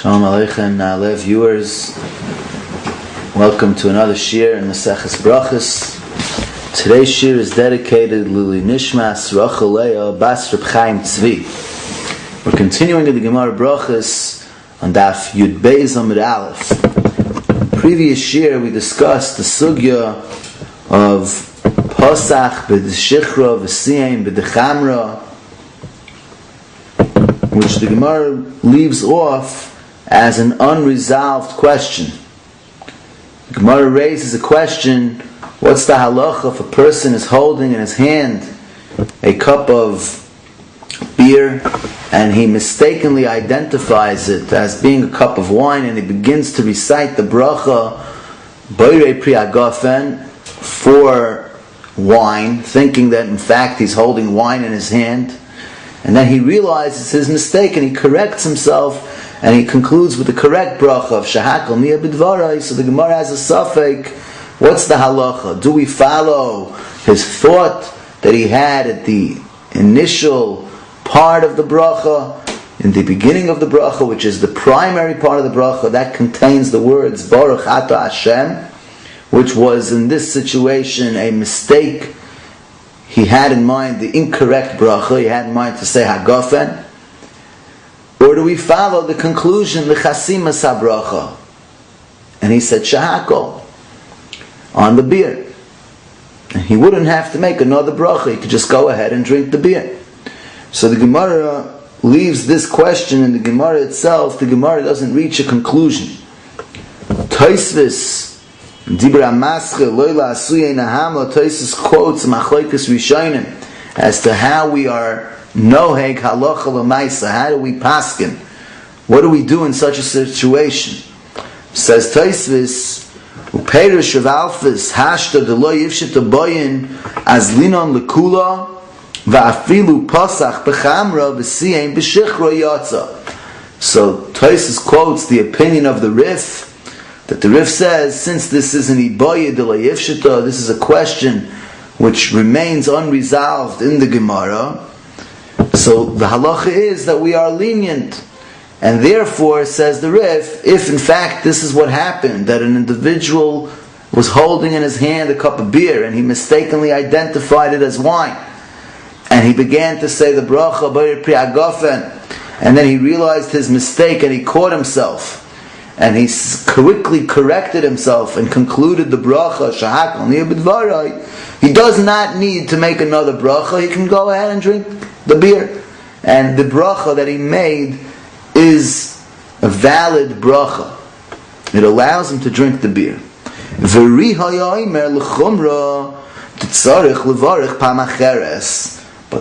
Shalom Aleichem, Na'aleh viewers. Welcome to another shir in Safek Brachot. Today's shir is dedicated Lili Nishmas Rachel Leah Bas Reb Chaim Tzvi. We're continuing in the Gemara Brachos on Daf Yud Beis Amud Aleph. Previous shir we discussed the sugya of Pasach b'Deshichra v'Siyim b'Dechamra, which the Gemara leaves off as an unresolved question. The Gemara raises a question: what's the halacha if a person is holding in his hand a cup of beer and he mistakenly identifies it as being a cup of wine, and he begins to recite the bracha Boirei Pri Agafen for wine, thinking that in fact he's holding wine in his hand, and then he realizes his mistake and he corrects himself and he concludes with the correct bracha of Shahakal Miyah B'Dvarai. So the Gemara has a Safek: what's the halacha? Do we follow his thought that he had at the initial part of the bracha, in the beginning of the bracha, which is the primary part of the bracha that contains the words Baruch Ata Hashem, which was in this situation a mistake? He had in mind the incorrect bracha. He had in mind to say Hagafen. Or do we follow the conclusion L'chasimas habracha? And he said Shahakol on the beer. And he wouldn't have to make another bracha. He could just go ahead and drink the beer. So the Gemara leaves this question in the Gemara itself. The Gemara doesn't reach a conclusion. Tosfos Dibra Masche Loila Asuye Nahama. Tosfos quotes Machlokes Rishonim as to how we are noheg halacha l'maisa. How do we paskin? What do we do in such a situation? Says Tosfos, Uperish of Alphas Hashta Delo Yivshit Aboyin as Linon Lekula Va'afilu Pasach B'Chamra V'Siyim B'Shichra Yatza. So Tosfos quotes the opinion of the Rif, that the Rif says, since this is an Iboye Delo Yivshita, this is a question which remains unresolved in the Gemara. So the halacha is that we are lenient, and therefore, says the Rif, if in fact this is what happened, that an individual was holding in his hand a cup of beer and he mistakenly identified it as wine, and he began to say the bracha Boirei Pri Agafen, and then he realized his mistake and he caught himself, and he quickly corrected himself and concluded the bracha Shahakal Miyah B'Dvarai, he does not need to make another bracha. He can go ahead and drink the beer, and the bracha that he made is a valid bracha. It allows him to drink the beer. But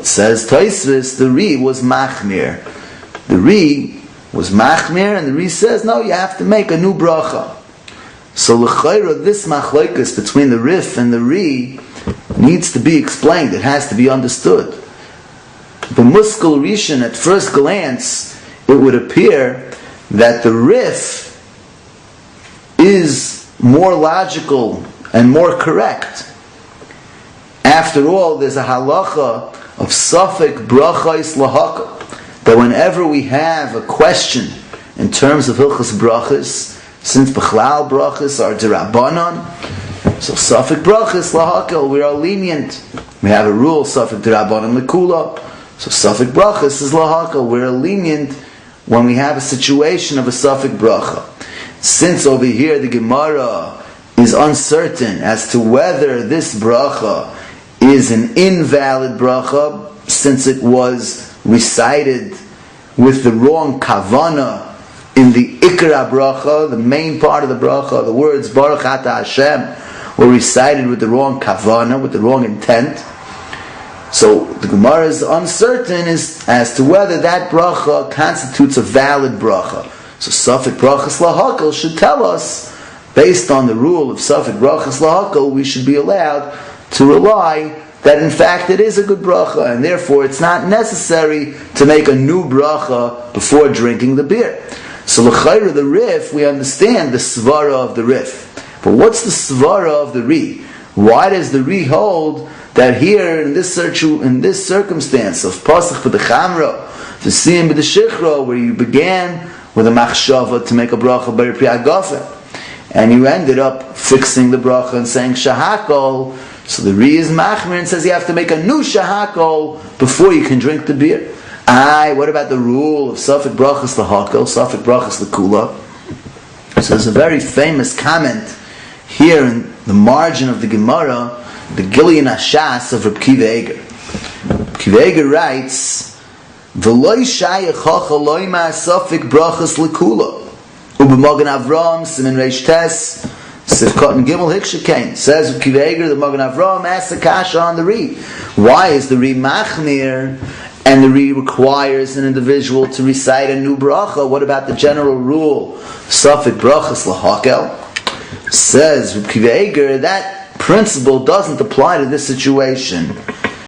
says Tosfos, the Ri was machmir. The Ri was machmir, and the Ri says, no, you have to make a new bracha. So l'chayra, this machlokes between the Rif and the Ri needs to be explained. It has to be understood. The Muskal Rishon, at first glance, it would appear that the Rif is more logical and more correct. After all, there's a halacha of Safek Brachot lahaka, that whenever we have a question in terms of Hilchos Brachos, since Bechlal Brachos are D'Rabbanan, so Safek Brachos lahaka, we are lenient. We have a rule, Safek D'Rabbanan Lekula. So Safek Brachos is lahaka. We're lenient when we have a situation of a Safek Bracha. Since over here the Gemara is uncertain as to whether this bracha is an invalid bracha, since it was recited with the wrong kavana in the ikra bracha, the main part of the bracha, the words Baruch Ata Hashem were recited with the wrong kavana, with the wrong intent. So the Gemara is uncertain as to whether that bracha constitutes a valid bracha. So Safek Brachos lahakal should tell us, based on the rule of Safek Brachos lahakal, we should be allowed to rely that in fact it is a good bracha, and therefore it's not necessary to make a new bracha before drinking the beer. So l'chayra, the Rif, we understand the svara of the Rif. But what's the svara of the Ri? Why does the Ri hold that here in this circumstance of Pasach B'Dechamra, V'Siyim B'Deshichra, where you began with a machshava to make a bracha bar pri agafe. And you ended up fixing the bracha and saying shahakol. So the Ri is machmir and says you have to make a new shahakol before you can drink the beer. What about the rule of Safek Brachot lahakol, Safek Brachot lekula? So there's a very famous comment here in the margin of the Gemara, the Gilyon Hashas of Reb Kiva Eger. Reb Kiva Eger writes, "V'loi shayach hacha loima Safek Brachot lekula." Ubemagen Avram, Simin Reish Tes, Sifkot and Gimel Hikshakain. Says Reb Kiva Eger, the Magen Avram asks a kasha on the Ri. Why is the Ri machmir and the Ri requires an individual to recite a new bracha? What about the general rule, Safek Brachos lahakel? Says Reb Kiva Eger, that principle doesn't apply to this situation.